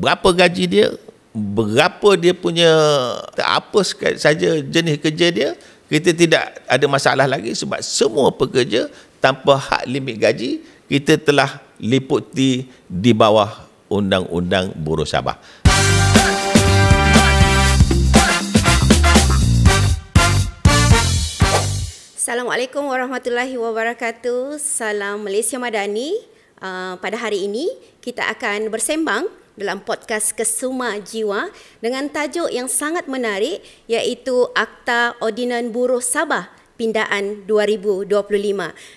berapa gaji dia, berapa dia punya, apa saja jenis kerja dia, kita tidak ada masalah lagi sebab semua pekerja tanpa had limit gaji kita telah liputi di bawah Undang-Undang Buruh Sabah. Assalamualaikum warahmatullahi wabarakatuh. Salam Malaysia Madani. Pada hari ini kita akan bersembang dalam podcast Kesuma Jiwa dengan tajuk yang sangat menarik, iaitu Akta Ordinan Buruh Sabah Pindaan 2025.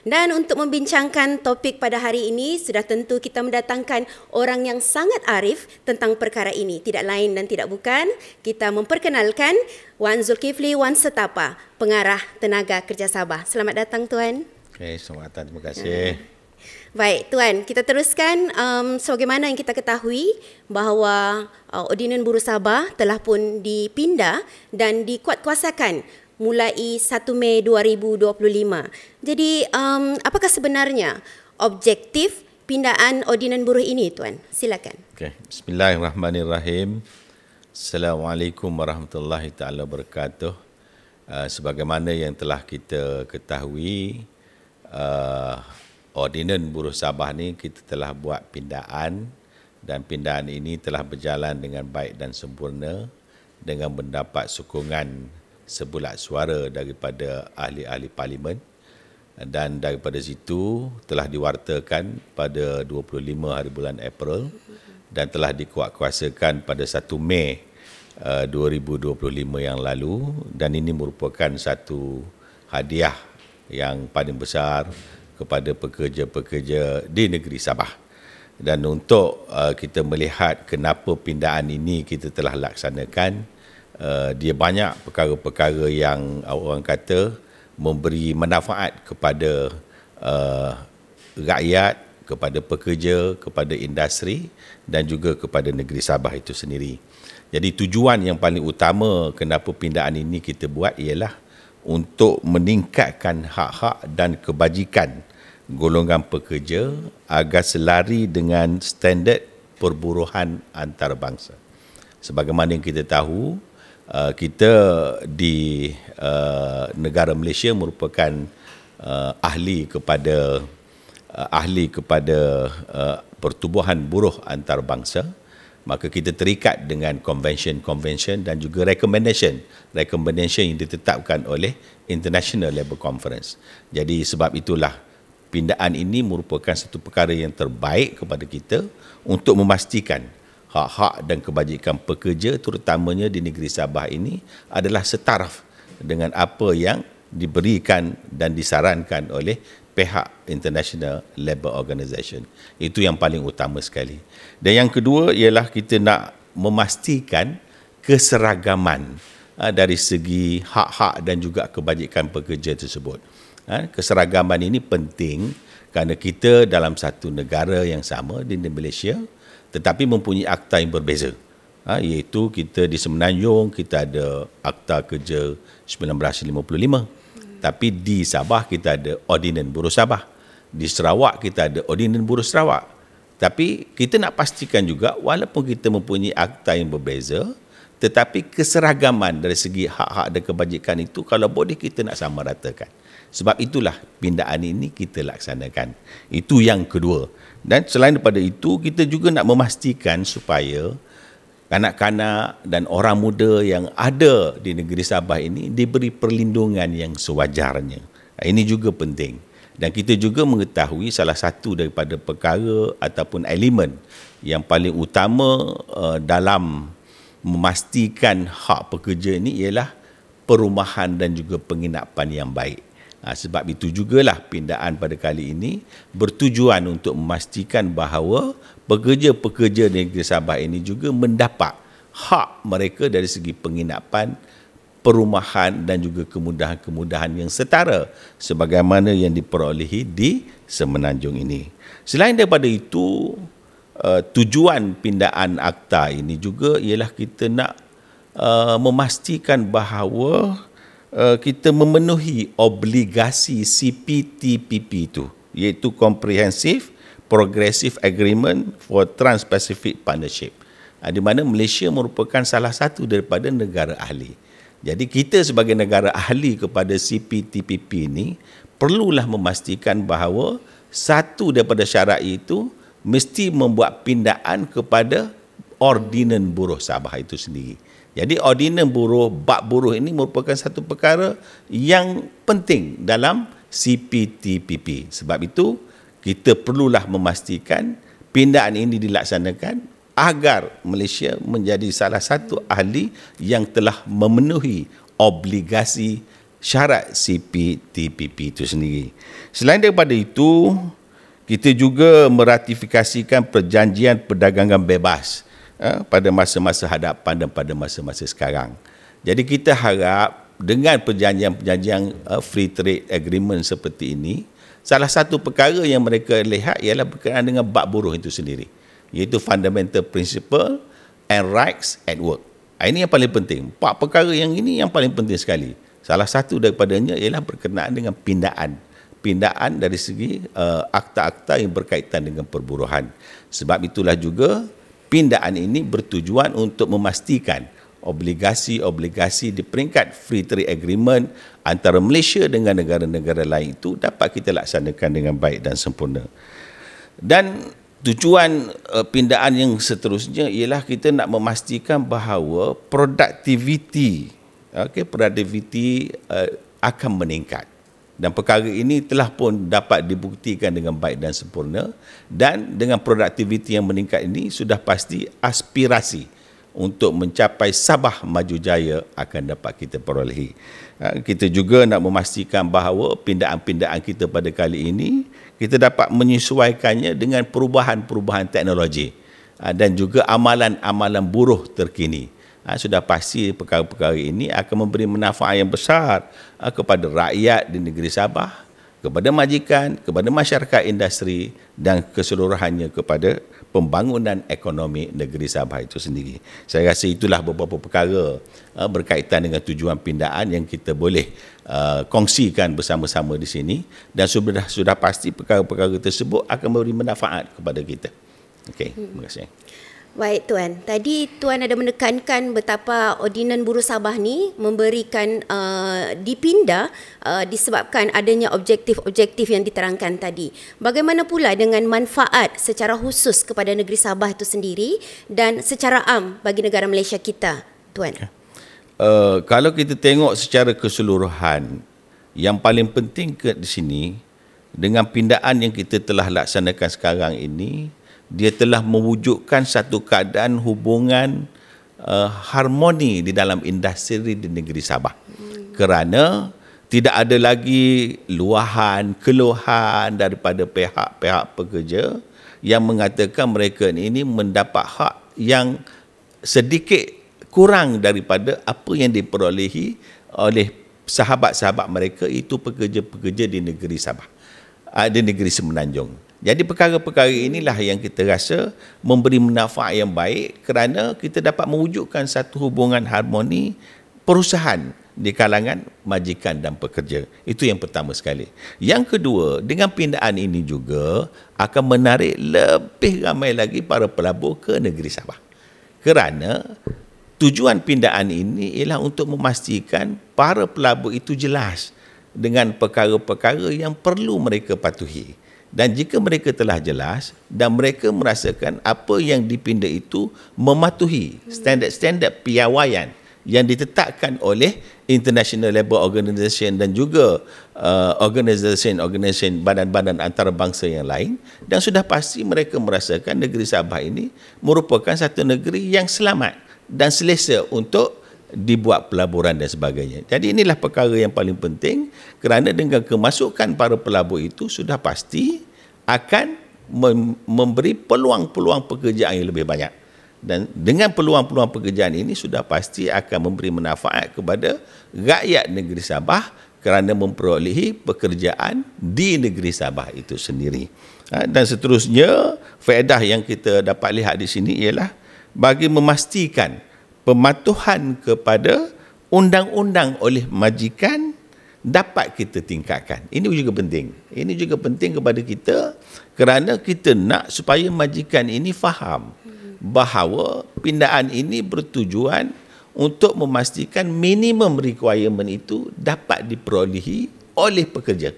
Dan untuk membincangkan topik pada hari ini, sudah tentu kita mendatangkan orang yang sangat arif tentang perkara ini. Tidak lain dan tidak bukan, kita memperkenalkan Wan Zulkifli Wan Setapa, Pengarah Tenaga Kerja Sabah. Selamat datang Tuan. Okay, selamat datang, terima kasih. Baik Tuan, kita teruskan. Sebagaimana yang kita ketahui bahawa Ordinan Buruh Sabah telah pun dipindah dan dikuatkuasakan mulai 1 Mei 2025. Jadi apakah sebenarnya objektif pindaan Ordinan Buruh ini Tuan? Silakan. Okay. Bismillahirrahmanirrahim. Assalamualaikum warahmatullahi taala wabarakatuh. Sebagaimana yang telah kita ketahui, Ordinan Buruh Sabah ni kita telah buat pindaan, dan pindaan ini telah berjalan dengan baik dan sempurna dengan mendapat sokongan sebulat suara daripada ahli-ahli parlimen, dan daripada situ telah diwartakan pada 25 hari bulan April dan telah dikuatkuasakan pada 1 Mei 2025 yang lalu, dan ini merupakan satu hadiah yang paling besar kepada pekerja-pekerja di negeri Sabah. Dan untuk kita melihat kenapa pindaan ini kita telah laksanakan, dia banyak perkara-perkara yang orang kata memberi manfaat kepada rakyat, kepada pekerja, kepada industri dan juga kepada negeri Sabah itu sendiri. Jadi tujuan yang paling utama kenapa pindaan ini kita buat ialah untuk meningkatkan hak-hak dan kebajikan golongan pekerja agar selari dengan standard perburuhan antarabangsa. Sebagaimana yang kita tahu, kita di negara Malaysia merupakan ahli kepada pertubuhan buruh antarabangsa, maka kita terikat dengan convention dan juga recommendation yang ditetapkan oleh International Labour Conference. Jadi sebab itulah pindaan ini merupakan satu perkara yang terbaik kepada kita untuk memastikan hak-hak dan kebajikan pekerja terutamanya di negeri Sabah ini adalah setaraf dengan apa yang diberikan dan disarankan oleh pihak International Labour Organization. Itu yang paling utama sekali. Dan yang kedua ialah kita nak memastikan keseragaman dari segi hak-hak dan juga kebajikan pekerja tersebut. Keseragaman ini penting kerana kita dalam satu negara yang sama di Malaysia tetapi mempunyai akta yang berbeza. Iaitu kita di Semenanjung kita ada Akta Kerja 1955. Tapi di Sabah kita ada Ordinan Buruh Sabah. Di Sarawak kita ada Ordinan Buruh Sarawak. Tapi kita nak pastikan juga walaupun kita mempunyai akta yang berbeza, tetapi keseragaman dari segi hak-hak dan kebajikan itu kalau boleh kita nak sama ratakan. Sebab itulah pindaan ini kita laksanakan. Itu yang kedua. Dan selain daripada itu, kita juga nak memastikan supaya kanak-kanak dan orang muda yang ada di negeri Sabah ini diberi perlindungan yang sewajarnya. Ini juga penting. Dan kita juga mengetahui salah satu daripada perkara ataupun elemen yang paling utama dalam memastikan hak pekerja ini ialah perumahan dan juga penginapan yang baik. Sebab itu jugalah pindaan pada kali ini bertujuan untuk memastikan bahawa pekerja-pekerja negeri Sabah ini juga mendapat hak mereka dari segi penginapan, perumahan dan juga kemudahan-kemudahan yang setara sebagaimana yang diperolehi di Semenanjung ini. Selain daripada itu, tujuan pindaan akta ini juga ialah kita nak memastikan bahawa kita memenuhi obligasi CPTPP itu, iaitu Comprehensive Progressive Agreement for Trans-Pacific Partnership. di mana Malaysia merupakan salah satu daripada negara ahli. Jadi kita sebagai negara ahli kepada CPTPP ini perlulah memastikan bahawa satu daripada syarat itu mesti membuat pindaan kepada Ordinan Buruh Sabah itu sendiri. Jadi Ordinan Buruh, bab buruh ini merupakan satu perkara yang penting dalam CPTPP. Sebab itu kita perlulah memastikan pindaan ini dilaksanakan agar Malaysia menjadi salah satu ahli yang telah memenuhi obligasi syarat CPTPP itu sendiri. Selain daripada itu, kita juga meratifikasikan perjanjian perdagangan bebas pada masa-masa hadapan dan pada masa-masa sekarang. Jadi kita harap dengan perjanjian-perjanjian free trade agreement seperti ini, salah satu perkara yang mereka lihat ialah berkenaan dengan bab buruh itu sendiri, iaitu fundamental principle and rights at work. Ini yang paling penting. 4 perkara yang ini yang paling penting sekali. Salah satu daripadanya ialah berkenaan dengan pindaan dari segi akta-akta yang berkaitan dengan perburuhan. Sebab itulah juga pindaan ini bertujuan untuk memastikan obligasi-obligasi di peringkat free trade agreement antara Malaysia dengan negara-negara lain itu dapat kita laksanakan dengan baik dan sempurna. Dan tujuan pindaan yang seterusnya ialah kita nak memastikan bahawa produktiviti akan meningkat. Dan perkara ini telah pun dapat dibuktikan dengan baik dan sempurna, dan dengan produktiviti yang meningkat ini sudah pasti aspirasi untuk mencapai Sabah Maju Jaya akan dapat kita perolehi. Kita juga nak memastikan bahawa pindaan-pindaan kita pada kali ini kita dapat menyesuaikannya dengan perubahan-perubahan teknologi dan juga amalan-amalan buruh terkini. Sudah pasti perkara-perkara ini akan memberi manfaat yang besar kepada rakyat di negeri Sabah, kepada majikan, kepada masyarakat industri dan keseluruhannya kepada pembangunan ekonomi negeri Sabah itu sendiri. Saya rasa itulah beberapa perkara berkaitan dengan tujuan pindaan yang kita boleh kongsikan bersama-sama di sini, dan sudah pasti perkara-perkara tersebut akan memberi manfaat kepada kita. Okey, terima kasih. Baik Tuan, tadi Tuan ada menekankan betapa Ordinan Buruh Sabah ni memberikan dipindah disebabkan adanya objektif-objektif yang diterangkan tadi. Bagaimana pula dengan manfaat secara khusus kepada negeri Sabah itu sendiri dan secara am bagi negara Malaysia kita, Tuan? Kalau kita tengok secara keseluruhan, yang paling penting di sini dengan pindaan yang kita telah laksanakan sekarang ini, dia telah mewujudkan satu keadaan hubungan harmoni di dalam industri di negeri Sabah. Kerana tidak ada lagi luahan, keluhan daripada pihak-pihak pekerja yang mengatakan mereka ini mendapat hak yang sedikit kurang daripada apa yang diperolehi oleh sahabat-sahabat mereka, itu pekerja-pekerja di negeri Sabah, di negeri Semenanjung. Jadi perkara-perkara inilah yang kita rasa memberi manfaat yang baik kerana kita dapat mewujudkan satu hubungan harmoni perusahaan di kalangan majikan dan pekerja. Itu yang pertama sekali. Yang kedua, dengan pindaan ini juga akan menarik lebih ramai lagi para pelabur ke negeri Sabah. Kerana tujuan pindaan ini ialah untuk memastikan para pelabur itu jelas dengan perkara-perkara yang perlu mereka patuhi. Dan jika mereka telah jelas dan mereka merasakan apa yang dipinda itu mematuhi standard-standard piawaian yang ditetapkan oleh International Labour Organization dan juga organisasi badan-badan antarabangsa yang lain, dan sudah pasti mereka merasakan negeri Sabah ini merupakan satu negeri yang selamat dan selesa untuk dibuat pelaburan dan sebagainya. Jadi inilah perkara yang paling penting, kerana dengan kemasukan para pelabur itu sudah pasti akan memberi peluang-peluang pekerjaan yang lebih banyak. Dan dengan peluang-peluang pekerjaan ini sudah pasti akan memberi manfaat kepada rakyat negeri Sabah kerana memperolehi pekerjaan di negeri Sabah itu sendiri. Dan seterusnya, faedah yang kita dapat lihat di sini ialah bagi memastikan pematuhan kepada undang-undang oleh majikan dapat kita tingkatkan. Ini juga penting. Ini juga penting kepada kita kerana kita nak supaya majikan ini faham bahawa pindaan ini bertujuan untuk memastikan minimum requirement itu dapat diperolehi oleh pekerja.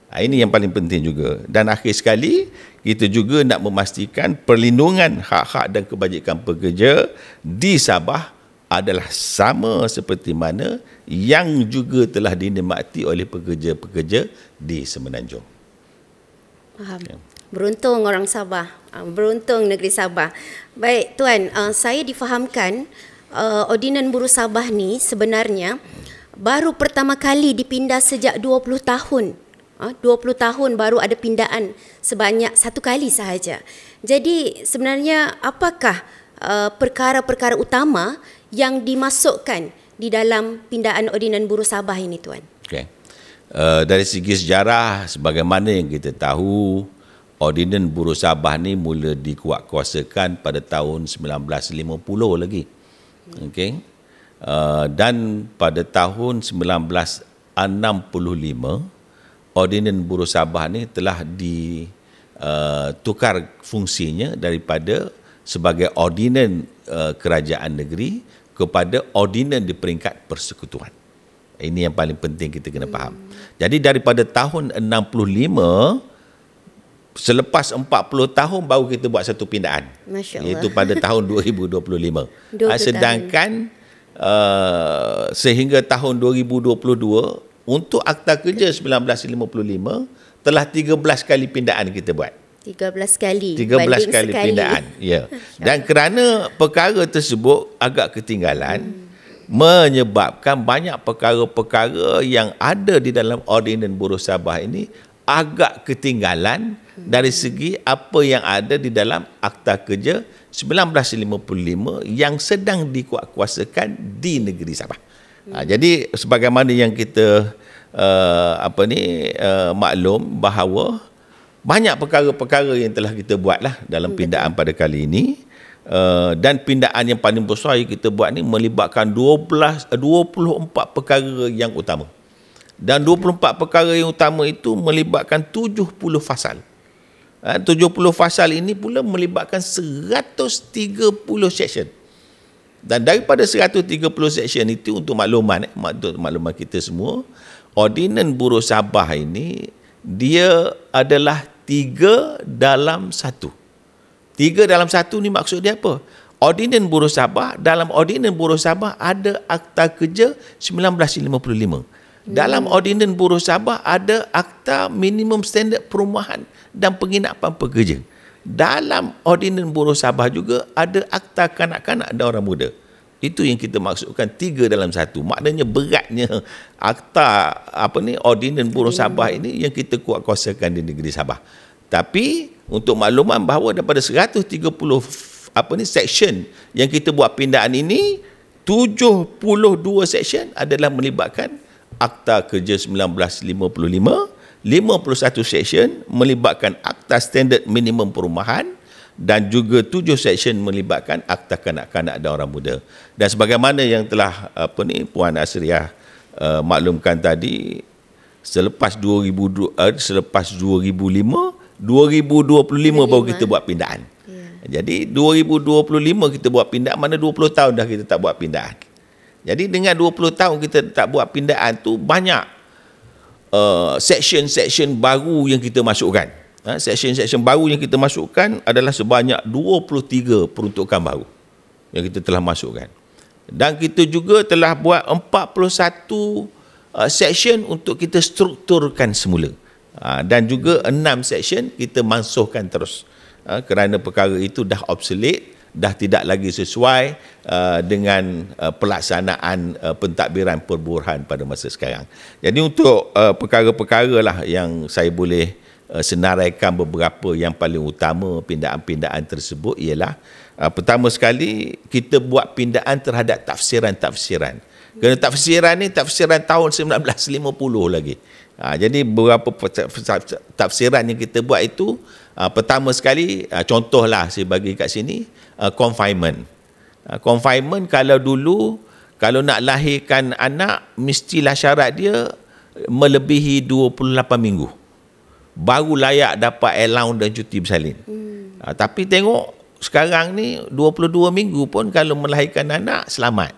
Ini yang paling penting juga. Dan akhir sekali, kita juga nak memastikan perlindungan hak-hak dan kebajikan pekerja di Sabah adalah sama seperti mana yang juga telah dinikmati oleh pekerja-pekerja di Semenanjung. Faham. Beruntung orang Sabah, beruntung negeri Sabah. Baik Tuan, saya difahamkan Ordinan Buruh Sabah ni sebenarnya baru pertama kali dipindah sejak 20 tahun. 20 tahun baru ada pindaan sebanyak satu kali sahaja. Jadi sebenarnya apakah perkara-perkara utama yang dimasukkan di dalam pindaan Ordinan Buruh Sabah ini Tuan? Okay. Dari segi sejarah, sebagaimana yang kita tahu, Ordinan Buruh Sabah ni mula dikuatkuasakan pada tahun 1950 lagi. Okay. Dan pada tahun 1965, Ordinan Buruh Sabah ni telah ditukar fungsinya daripada sebagai ordinan kerajaan negeri kepada ordinan di peringkat persekutuan. Ini yang paling penting kita kena faham. Jadi daripada tahun 65, selepas 40 tahun baru kita buat satu pindaan. Masya Allah. Iaitu pada tahun 2025. Sedangkan sehingga tahun 2022, untuk Akta Kerja 1955, telah 13 kali pindaan kita buat. 13 kali. 13 kali pindaan. Ya. Dan kerana perkara tersebut agak ketinggalan, menyebabkan banyak perkara-perkara yang ada di dalam Ordinan Buruh Sabah ini agak ketinggalan dari segi apa yang ada di dalam Akta Kerja 1955 yang sedang dikuatkuasakan di negeri Sabah. Jadi sebagaimana yang kita maklum bahawa banyak perkara-perkara yang telah kita buatlah dalam pindaan pada kali ini, dan pindaan yang paling besar yang kita buat ni melibatkan 24 perkara yang utama. Dan 24 perkara yang utama itu melibatkan 70 fasal. 70 fasal ini pula melibatkan 130 section. Dan daripada 130 section itu, untuk makluman kita semua, Ordinan Buruh Sabah ini dia adalah 3 dalam 1. 3 dalam 1 ni maksud dia apa? Ordinan Buruh Sabah, dalam Ordinan Buruh Sabah ada Akta Kerja 1955. Dalam Ordinan Buruh Sabah ada Akta Minimum Standard Perumahan dan Penginapan Pekerja. Dalam Ordinan Buruh Sabah juga ada Akta Kanak-kanak dan Orang Muda. Itu yang kita maksudkan 3 dalam 1. Maknanya beratnya Akta Ordinan Buruh Sabah ini yang kita kuatkuasakan di negeri Sabah. Tapi untuk makluman bahawa daripada 130 section yang kita buat pindaan ini, 72 section adalah melibatkan Akta Kerja 1955, 51 section melibatkan Akta Standard Minimum Perumahan, dan juga 7 section melibatkan Akta Kanak-kanak dan Orang Muda. Dan sebagaimana yang telah Puan Asriah maklumkan tadi, selepas 2005, 2025 baru kita buat pindaan. Jadi 2025 kita buat pindaan, mana 20 tahun dah kita tak buat pindaan. Jadi dengan 20 tahun kita tak buat pindaan tu, banyak section-section baru yang kita masukkan. Section-section baru yang kita masukkan adalah sebanyak 23 peruntukan baru yang kita telah masukkan. Dan kita juga telah buat 41 section untuk kita strukturkan semula. Dan juga 6 section kita mansuhkan terus. Kerana perkara itu dah obsolete, dah tidak lagi sesuai dengan pelaksanaan pentadbiran perburuhan pada masa sekarang. Jadi untuk perkara-perkara lah yang saya boleh senaraikan beberapa yang paling utama pindaan-pindaan tersebut ialah, pertama sekali kita buat pindaan terhadap tafsiran-tafsiran. Kerana tafsiran ni tafsiran tahun 1950 lagi. Jadi beberapa tafsiran yang kita buat itu, pertama sekali, contohlah saya bagi kat sini, confinement. Confinement kalau dulu, kalau nak lahirkan anak, mestilah syarat dia melebihi 28 minggu. Baru layak dapat allowance dan cuti bersalin. Tapi tengok sekarang ni 22 minggu pun kalau melahirkan anak selamat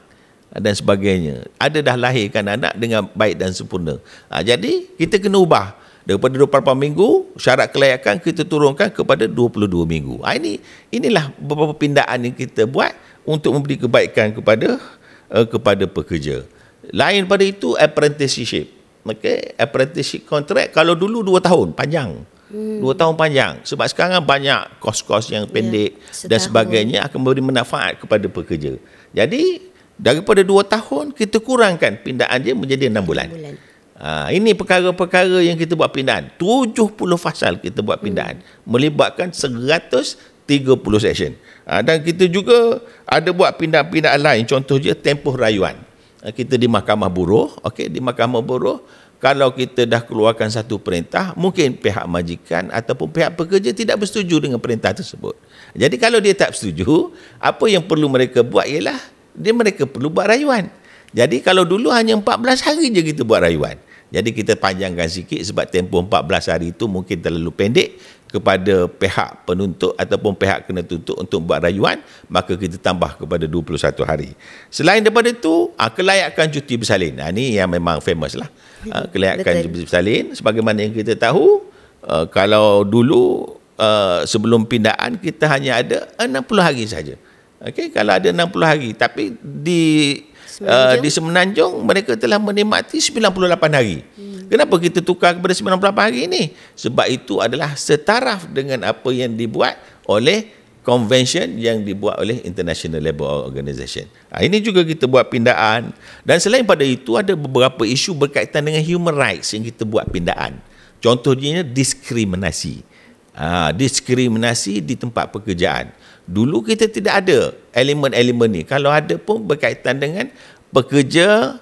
dan sebagainya. Ada dah lahirkan anak dengan baik dan sempurna. Jadi kita kena ubah daripada 24 minggu syarat kelayakan kita turunkan kepada 22 minggu. Inilah beberapa pindaan yang kita buat untuk memberi kebaikan kepada pekerja. Lain pada itu apprenticeship. Okay, apprenticeship contract kalau dulu 2 tahun panjang. 2 tahun panjang sebab sekarang banyak kos-kos yang pendek dan sebagainya akan memberi manfaat kepada pekerja. Jadi daripada 2 tahun kita kurangkan pindaan dia menjadi 6 bulan. Ini perkara-perkara yang kita buat pindaan. 70 fasal kita buat pindaan. Melibatkan 130 session. Dan kita juga ada buat pindaan-pindaan lain. Contoh je tempoh rayuan. Kita di Mahkamah Buruh. Okay, di Mahkamah Buruh, kalau kita dah keluarkan satu perintah, mungkin pihak majikan ataupun pihak pekerja tidak bersetuju dengan perintah tersebut. Jadi kalau dia tak bersetuju, apa yang perlu mereka buat ialah mereka perlu buat rayuan. Jadi kalau dulu hanya 14 hari je kita buat rayuan. Jadi kita panjangkan sikit sebab tempoh 14 hari itu mungkin terlalu pendek kepada pihak penuntut ataupun pihak kena tuntut untuk buat rayuan, maka kita tambah kepada 21 hari. Selain daripada itu, kelayakan cuti bersalin. Ini yang memang famous lah. Kelayakan cuti bersalin, sebagaimana yang kita tahu, kalau dulu sebelum pindaan kita hanya ada 60 hari saja. Okay, kalau ada 60 hari, tapi di Semenanjung mereka telah menikmati 98 hari. Kenapa kita tukar kepada 98 hari ini? Sebab itu adalah setaraf dengan apa yang dibuat oleh convention yang dibuat oleh International Labour Organization. Ini juga kita buat pindaan. Dan selain pada itu ada beberapa isu berkaitan dengan human rights yang kita buat pindaan. Contohnya diskriminasi. Diskriminasi di tempat pekerjaan. Dulu kita tidak ada elemen-elemen ni. Kalau ada pun berkaitan dengan pekerja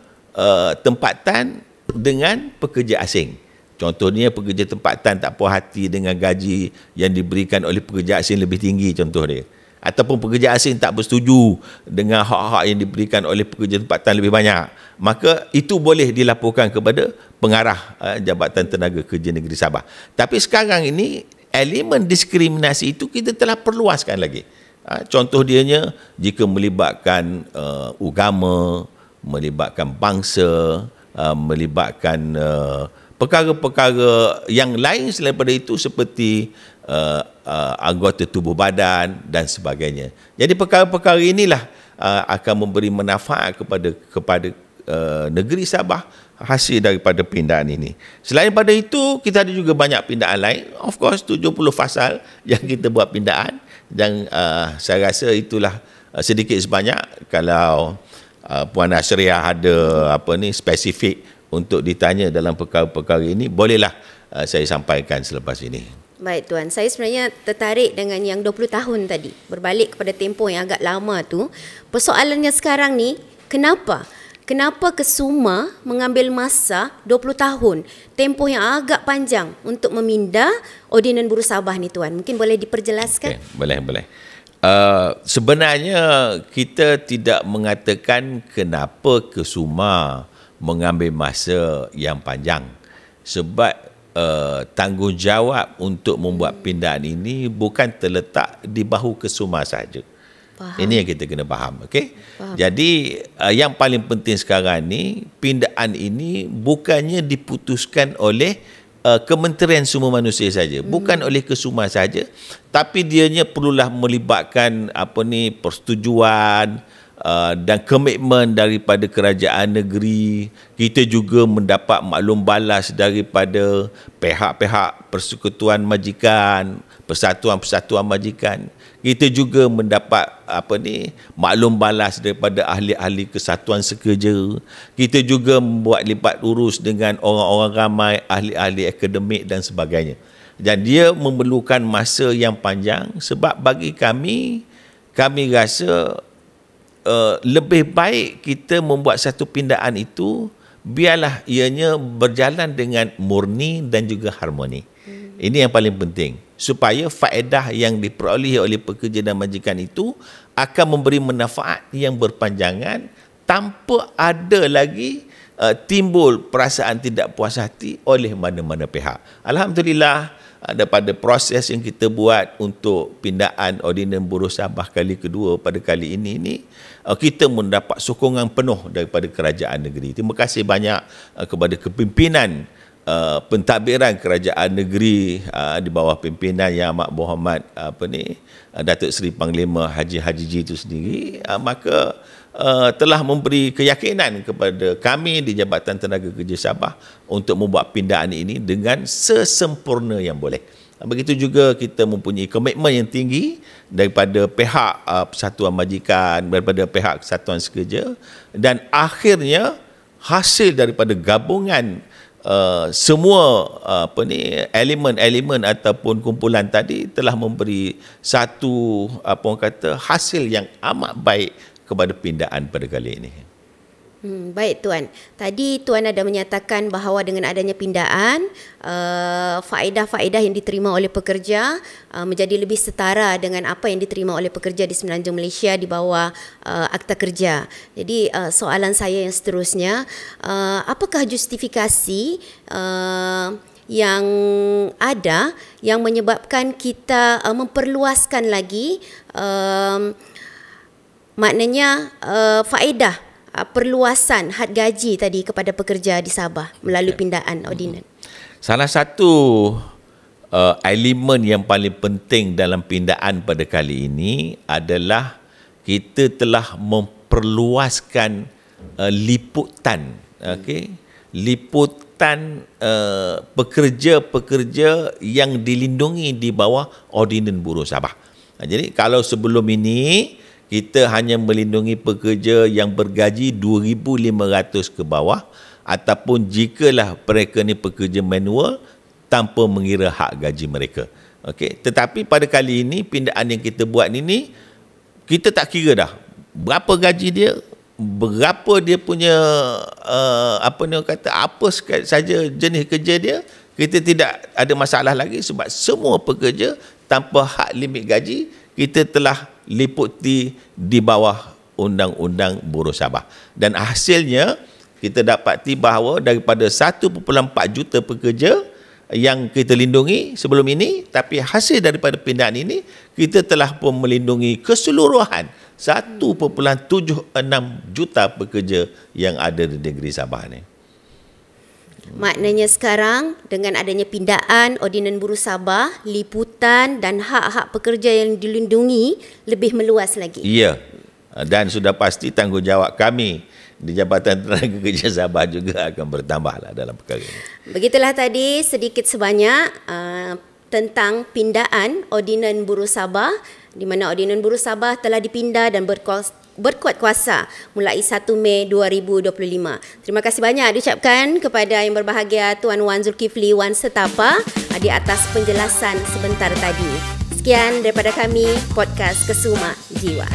tempatan dengan pekerja asing. Contohnya pekerja tempatan tak puas hati dengan gaji yang diberikan oleh pekerja asing lebih tinggi, contoh dia. Ataupun pekerja asing tak bersetuju dengan hak-hak yang diberikan oleh pekerja tempatan lebih banyak. Maka itu boleh dilaporkan kepada pengarah Jabatan Tenaga Kerja Negeri Sabah. Tapi sekarang ini elemen diskriminasi itu kita telah perluaskan lagi. Contoh dianya jika melibatkan agama, melibatkan bangsa, melibatkan perkara-perkara yang lain selain daripada itu seperti anggota tubuh badan dan sebagainya. Jadi perkara-perkara inilah akan memberi manfaat kepada negeri Sabah hasil daripada pindaan ini. Selain pada itu, kita ada juga banyak pindaan lain. Of course, 70 fasal yang kita buat pindaan. Dan saya rasa itulah sedikit sebanyak. Kalau Puan Asriah ada spesifik untuk ditanya dalam perkara-perkara ini, bolehlah saya sampaikan selepas ini. Baik Tuan, saya sebenarnya tertarik dengan yang 20 tahun tadi. Berbalik kepada tempoh yang agak lama tu. Persoalannya sekarang ni, kenapa Kesuma mengambil masa 20 tahun, tempoh yang agak panjang untuk meminda Ordinan Buruh Sabah ni Tuan? Mungkin boleh diperjelaskan? Okay, boleh. Sebenarnya kita tidak mengatakan kenapa Kesuma mengambil masa yang panjang. Sebab tanggungjawab untuk membuat pindaan ini bukan terletak di bahu Kesuma sahaja. Faham. Ini yang kita kena faham, okey? Jadi yang paling penting sekarang ni, pindaan ini bukannya diputuskan oleh Kementerian Sumber Manusia saja, bukan oleh Kesuma saja, tapi dianya perlulah melibatkan persetujuan dan komitmen daripada kerajaan negeri. Kita juga mendapat maklum balas daripada pihak-pihak persekutuan majikan, persatuan-persatuan majikan. Kita juga mendapat maklum balas daripada ahli-ahli kesatuan sekerja. Kita juga membuat libat urus dengan orang-orang ramai, ahli-ahli akademik dan sebagainya. Dan dia memerlukan masa yang panjang sebab bagi kami rasa lebih baik kita membuat satu pindaan itu biarlah ianya berjalan dengan murni dan juga harmoni. Ini yang paling penting, supaya faedah yang diperoleh oleh pekerja dan majikan itu akan memberi manfaat yang berpanjangan tanpa ada lagi timbul perasaan tidak puas hati oleh mana-mana pihak. Alhamdulillah, daripada proses yang kita buat untuk pindaan Ordinan Buruh Sabah kali kedua pada kali ini kita mendapat sokongan penuh daripada kerajaan negeri. Terima kasih banyak kepada kepimpinan pentadbiran kerajaan negeri di bawah pimpinan Yang Amat Berhormat Datuk Seri Panglima Haji Ji itu sendiri, maka telah memberi keyakinan kepada kami di Jabatan Tenaga Kerja Sabah untuk membuat pindaan ini dengan sesempurna yang boleh. Begitu juga kita mempunyai komitmen yang tinggi daripada pihak Persatuan Majikan, daripada pihak Kesatuan Sekerja, dan akhirnya hasil daripada gabungan semua elemen-elemen ataupun kumpulan tadi telah memberi satu hasil yang amat baik kepada pindaan pada kali ini. Baik Tuan, tadi Tuan ada menyatakan bahawa dengan adanya pindaan, faedah-faedah yang diterima oleh pekerja menjadi lebih setara dengan apa yang diterima oleh pekerja di Semenanjung Malaysia di bawah Akta Kerja. Jadi soalan saya yang seterusnya, apakah justifikasi yang ada yang menyebabkan kita memperluaskan lagi maknanya faedah perluasan had gaji tadi kepada pekerja di Sabah melalui pindaan ordinan? Salah satu elemen yang paling penting dalam pindaan pada kali ini adalah kita telah memperluaskan liputan, liputan pekerja-pekerja yang dilindungi di bawah Ordinan Buruh Sabah. Jadi kalau sebelum ini kita hanya melindungi pekerja yang bergaji 2,500 ke bawah, ataupun jikalah mereka ni pekerja manual tanpa mengira hak gaji mereka. Tetapi pada kali ini pindaan yang kita buat ini, kita tak kira dah berapa gaji dia, berapa dia punya apa saja jenis kerja dia, kita tidak ada masalah lagi sebab semua pekerja tanpa hak limit gaji kita telah liputi di bawah Undang-Undang Buruh Sabah. Dan hasilnya kita dapati bahawa daripada 1.4 juta pekerja yang kita lindungi sebelum ini, tapi hasil daripada pindaan ini kita telah pun melindungi keseluruhan 1.76 juta pekerja yang ada di negeri Sabah ni. Maknanya sekarang dengan adanya pindaan Ordinan Buruh Sabah, liputan dan hak-hak pekerja yang dilindungi lebih meluas lagi. Ya, dan sudah pasti tanggungjawab kami di Jabatan Tenaga Kerja Sabah juga akan bertambahlah dalam perkara ini. Begitulah tadi sedikit sebanyak tentang pindaan Ordinan Buruh Sabah, di mana Ordinan Buruh Sabah telah dipinda dan berkuat kuasa mulai 1 Mei 2025. Terima kasih banyak diucapkan kepada yang berbahagia Tuan Wan Zulkifli Wan Setapa di atas penjelasan sebentar tadi. Sekian daripada kami, Podcast Kesuma Jiwa.